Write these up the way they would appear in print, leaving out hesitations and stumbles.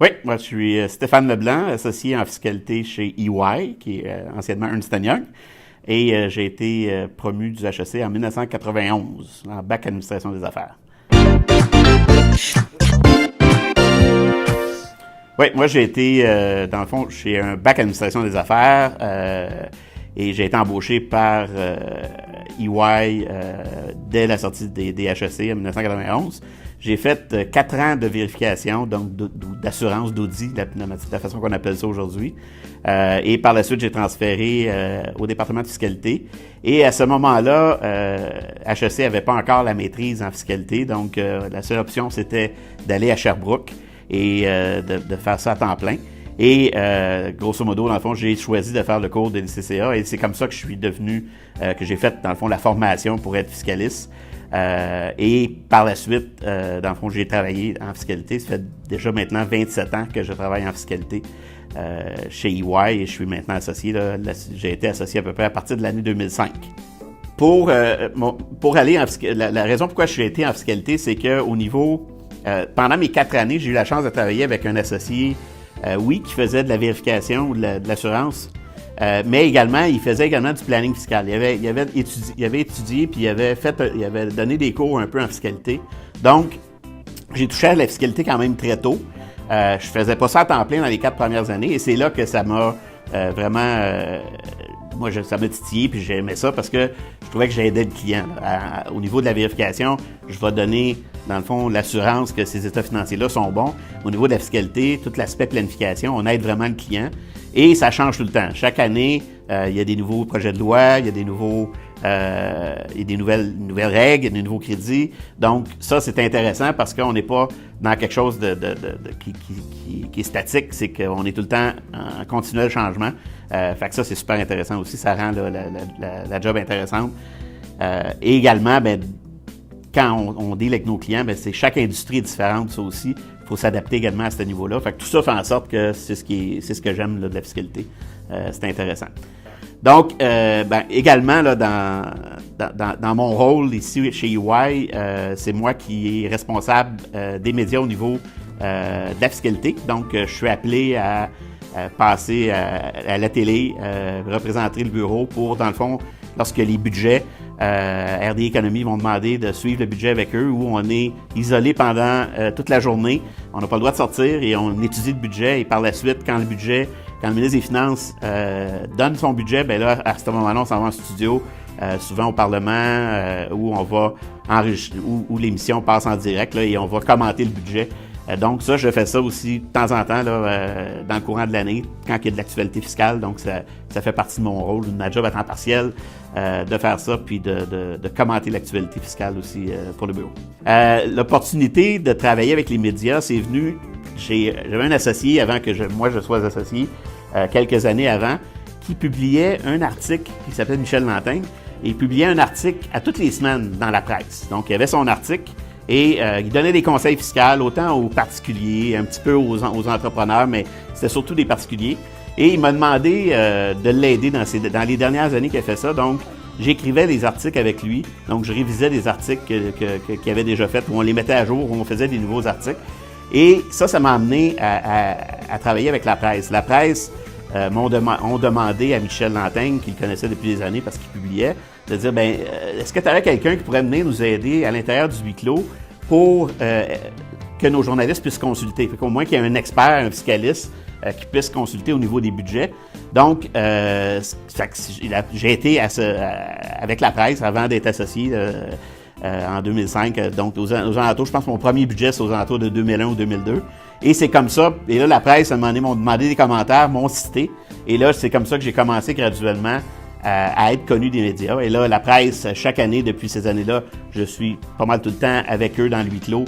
Oui, moi je suis Stéphane Leblanc, associé en fiscalité chez EY, qui est anciennement Ernst Young. Et j'ai été promu du HEC en 1991, en bac administration des affaires. Oui, moi j'ai été, dans le fond, chez un bac administration des affaires et j'ai été embauché par EY dès la sortie des HEC en 1991. J'ai fait 4 ans de vérification, donc d'assurance, d'audit, de la façon qu'on appelle ça aujourd'hui. Et par la suite, j'ai transféré au département de fiscalité. Et à ce moment-là, HEC n'avait pas encore la maîtrise en fiscalité, donc la seule option, c'était d'aller à Sherbrooke et de faire ça à temps plein. Et grosso modo, dans le fond, j'ai choisi de faire le cours de l'ICCA et c'est comme ça que je suis devenu, que j'ai fait, dans le fond, la formation pour être fiscaliste. Et par la suite, dans le fond, j'ai travaillé en fiscalité. Ça fait déjà maintenant 27 ans que je travaille en fiscalité chez EY et je suis maintenant associé. J'ai été associé à peu près à partir de l'année 2005. Pour aller en fiscalité, la raison pourquoi je suis été en fiscalité, c'est qu'au niveau... pendant mes 4 années, j'ai eu la chance de travailler avec un associé, oui, qui faisait de la vérification ou de l'assurance, mais également, il faisait également du planning fiscal. Il avait étudié puis il avait donné des cours un peu en fiscalité. Donc, j'ai touché à la fiscalité quand même très tôt. Je faisais pas ça à temps plein dans les 4 premières années et c'est là que ça m'a vraiment... ça m'a titillé puis j'aimais ça parce que je trouvais que j'aidais le client. Au niveau de la vérification, je vais donner, dans le fond, l'assurance que ces états financiers-là sont bons. Au niveau de la fiscalité, tout l'aspect planification, on aide vraiment le client. Et ça change tout le temps. Chaque année, il y a des nouveaux projets de loi, il y a des nouvelles règles, il y a des nouveaux crédits. Donc, ça, c'est intéressant parce qu'on n'est pas dans quelque chose qui est statique, c'est qu'on est tout le temps en continuel changement. Fait que ça, c'est super intéressant aussi. Ça rend la job intéressante. Et également, quand on deal avec nos clients, c'est chaque industrie est différente, ça aussi. Il faut s'adapter également à ce niveau-là. Fait que tout ça fait en sorte que c'est ce que j'aime là, de la fiscalité. C'est intéressant. Donc, également, là, dans mon rôle ici chez EY, c'est moi qui est responsable des médias au niveau de la fiscalité. Donc, je suis appelé à passer à la télé, représenter le bureau pour, dans le fond, lorsque les budgets RD Économie vont demander de suivre le budget avec eux, où on est isolé pendant toute la journée. On n'a pas le droit de sortir et on étudie le budget. Et par la suite, quand le ministre des Finances donne son budget, là, à ce moment-là, on s'en va en studio, souvent au Parlement, où on va enregistrer, où l'émission passe en direct, là, et on va commenter le budget. Donc ça, je fais ça aussi de temps en temps là, dans le courant de l'année, quand il y a de l'actualité fiscale. Donc ça fait partie de mon rôle, de ma job à temps partiel, de faire ça, puis de commenter l'actualité fiscale aussi pour le bureau. L'opportunité de travailler avec les médias, c'est venu, j'avais un associé avant que moi je sois associé, quelques années avant, qui publiait un article qui s'appelle Michel Lantin, et il publiait un article à toutes les semaines dans la presse. Donc il y avait son article, et il donnait des conseils fiscaux autant aux particuliers, un petit peu aux entrepreneurs, mais c'était surtout des particuliers. Et il m'a demandé de l'aider dans les dernières années qu'il a fait ça. Donc, j'écrivais des articles avec lui. Donc, je révisais des articles qu'il avait déjà faits, où on les mettait à jour, où on faisait des nouveaux articles. Et ça m'a amené à travailler avec la presse. La presse ont demandé à Michel Lantin, qu'il connaissait depuis des années parce qu'il publiait, de dire, est-ce que tu aurais quelqu'un qui pourrait venir nous aider à l'intérieur du huis clos pour que nos journalistes puissent consulter? Fait qu'au moins qu'il y ait un expert, un fiscaliste qui puisse consulter au niveau des budgets. Donc, j'ai été avec la presse avant d'être associé en 2005. Donc, aux alentours, je pense que mon premier budget, c'est aux alentours de 2001 ou 2002. Et c'est comme ça. Et là, la presse, m'ont demandé des commentaires, m'ont cité. Et là, c'est comme ça que j'ai commencé graduellement à être connu des médias. Et là, la presse, chaque année, depuis ces années-là, je suis pas mal tout le temps avec eux dans le huis clos,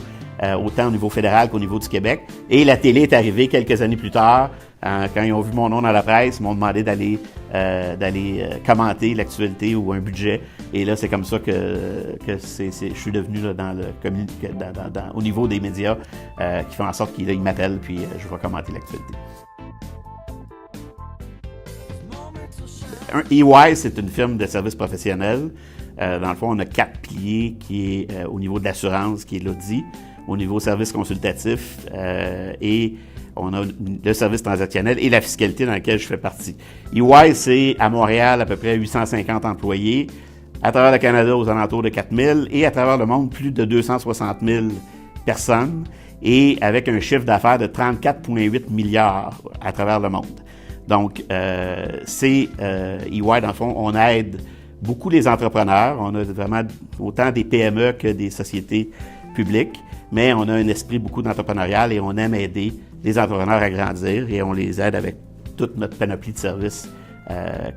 autant au niveau fédéral qu'au niveau du Québec. Et la télé est arrivée quelques années plus tard. Quand ils ont vu mon nom dans la presse, ils m'ont demandé d'aller commenter l'actualité ou un budget. Et là, c'est comme ça que je suis devenu là, au niveau des médias qui font en sorte qu'ils m'appellent puis je vais commenter l'actualité. EY, c'est une firme de services professionnels. Dans le fond, on a 4 piliers qui est au niveau de l'assurance, qui est l'audit, au niveau service consultatif et On a le service transactionnel et la fiscalité dans laquelle je fais partie. EY, c'est à Montréal à peu près 850 employés, à travers le Canada aux alentours de 4000 et à travers le monde plus de 260 000 personnes et avec un chiffre d'affaires de 34,8 milliards à travers le monde. Donc, EY, dans le fond, on aide beaucoup les entrepreneurs. On a vraiment autant des PME que des sociétés publiques, mais on a un esprit beaucoup d'entrepreneurial et on aime aider les entrepreneurs à grandir et on les aide avec toute notre panoplie de services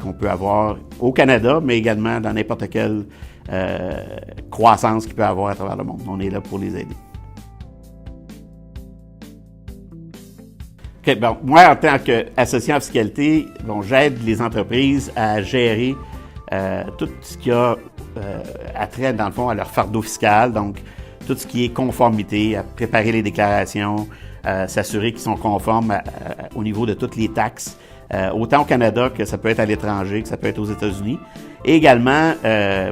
qu'on peut avoir au Canada, mais également dans n'importe quelle croissance qu'il peut avoir à travers le monde. On est là pour les aider. Okay, bon, moi, en tant qu'associé en fiscalité, bon, j'aide les entreprises à gérer tout ce qui a attrait, dans le fond, à leur fardeau fiscal, donc tout ce qui est conformité, à préparer les déclarations, s'assurer qu'ils sont conformes au niveau de toutes les taxes, autant au Canada que ça peut être à l'étranger, que ça peut être aux États-Unis. Et également,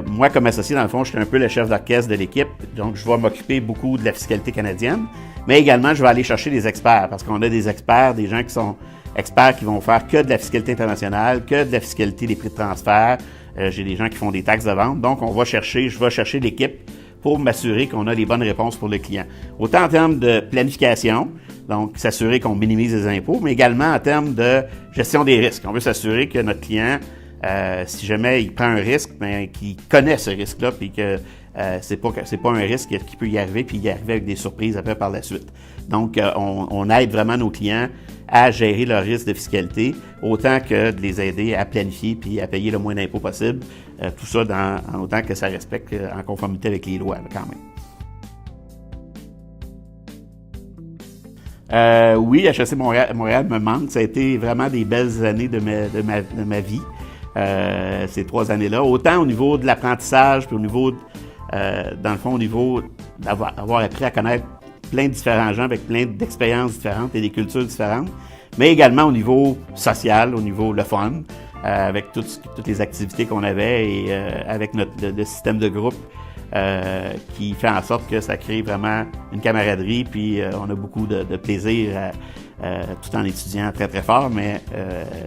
moi, comme associé, dans le fond, je suis un peu le chef d'orchestre de l'équipe, donc je vais m'occuper beaucoup de la fiscalité canadienne, mais également, je vais aller chercher des experts, parce qu'on a des experts, des gens qui sont experts qui vont faire que de la fiscalité internationale, que de la fiscalité des prix de transfert. J'ai des gens qui font des taxes de vente, donc je vais chercher l'équipe pour m'assurer qu'on a les bonnes réponses pour le client. Autant en termes de planification, donc s'assurer qu'on minimise les impôts, mais également en termes de gestion des risques. On veut s'assurer que notre client, si jamais il prend un risque, ben, qu'il connaît ce risque-là, puis que c'est pas un risque qui peut y arriver, puis y arriver avec des surprises après par la suite. Donc, on aide vraiment nos clients à gérer leur risque de fiscalité, autant que de les aider à planifier puis à payer le moins d'impôts possible. Tout ça en autant que ça respecte en conformité avec les lois, là, quand même. Oui, HEC Montréal me manque. Ça a été vraiment des belles années de ma vie, ces 3 années-là. Autant au niveau de l'apprentissage, puis au niveau, dans le fond, au niveau d'avoir appris à connaître plein de différents gens avec plein d'expériences différentes et des cultures différentes, mais également au niveau social, au niveau le fun, avec toutes les activités qu'on avait et avec le système de groupe qui fait en sorte que ça crée vraiment une camaraderie, puis on a beaucoup de plaisir tout en étudiant très très fort, mais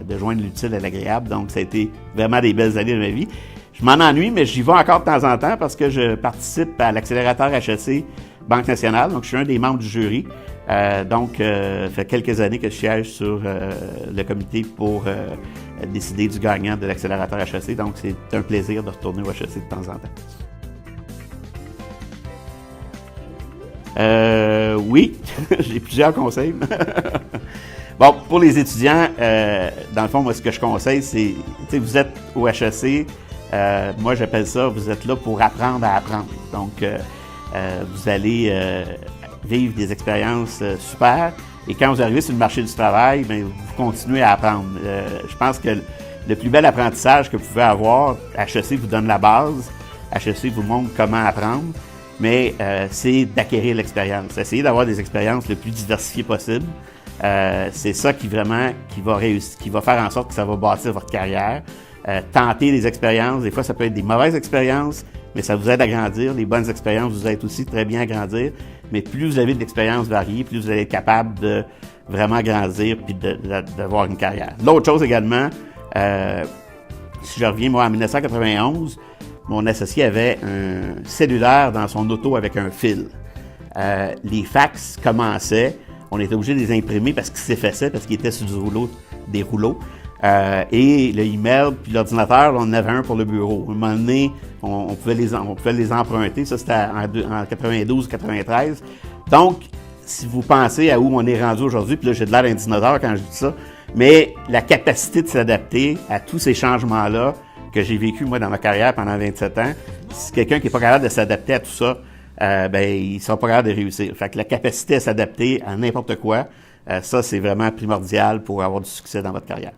de joindre l'utile à l'agréable. Donc ça a été vraiment des belles années de ma vie. Je m'en ennuie, mais j'y vais encore de temps en temps parce que je participe à l'accélérateur HEC Banque nationale, donc je suis un des membres du jury. Ça fait quelques années que je siège sur le comité pour décider du gagnant de l'accélérateur HEC, donc c'est un plaisir de retourner au HEC de temps en temps. Oui, j'ai plusieurs conseils. Bon, pour les étudiants, dans le fond, moi, ce que je conseille, c'est, vous êtes au HEC, moi, j'appelle ça, vous êtes là pour apprendre à apprendre. Donc, vous allez vivre des expériences super. Et quand vous arrivez sur le marché du travail, bien, vous continuez à apprendre. Je pense que le plus bel apprentissage que vous pouvez avoir, HEC vous donne la base, HEC vous montre comment apprendre, mais c'est d'acquérir l'expérience. Essayez d'avoir des expériences le plus diversifiées possible. C'est ça qui va réussir, qui va faire en sorte que ça va bâtir votre carrière. Tenter des expériences, des fois ça peut être des mauvaises expériences, mais ça vous aide à grandir. Les bonnes expériences vous aident aussi très bien à grandir. Mais plus vous avez d'expériences variées, plus vous allez être capable de vraiment grandir puis d'avoir une carrière. L'autre chose également, si je reviens, moi, en 1991, mon associé avait un cellulaire dans son auto avec un fil. Les fax commençaient, on était obligé de les imprimer parce qu'ils s'effaçaient, parce qu'ils étaient sur des rouleaux. Et le email puis l'ordinateur, on en avait un pour le bureau. À un moment donné, on pouvait les emprunter. Ça, c'était en 92-93. Donc, si vous pensez à où on est rendu aujourd'hui, puis là, j'ai de l'air d'un dinosaure quand je dis ça, mais la capacité de s'adapter à tous ces changements-là que j'ai vécu, moi, dans ma carrière pendant 27 ans, si quelqu'un qui n'est pas capable de s'adapter à tout ça, il ne sera pas capable de réussir. Fait que la capacité à s'adapter à n'importe quoi, ça, c'est vraiment primordial pour avoir du succès dans votre carrière.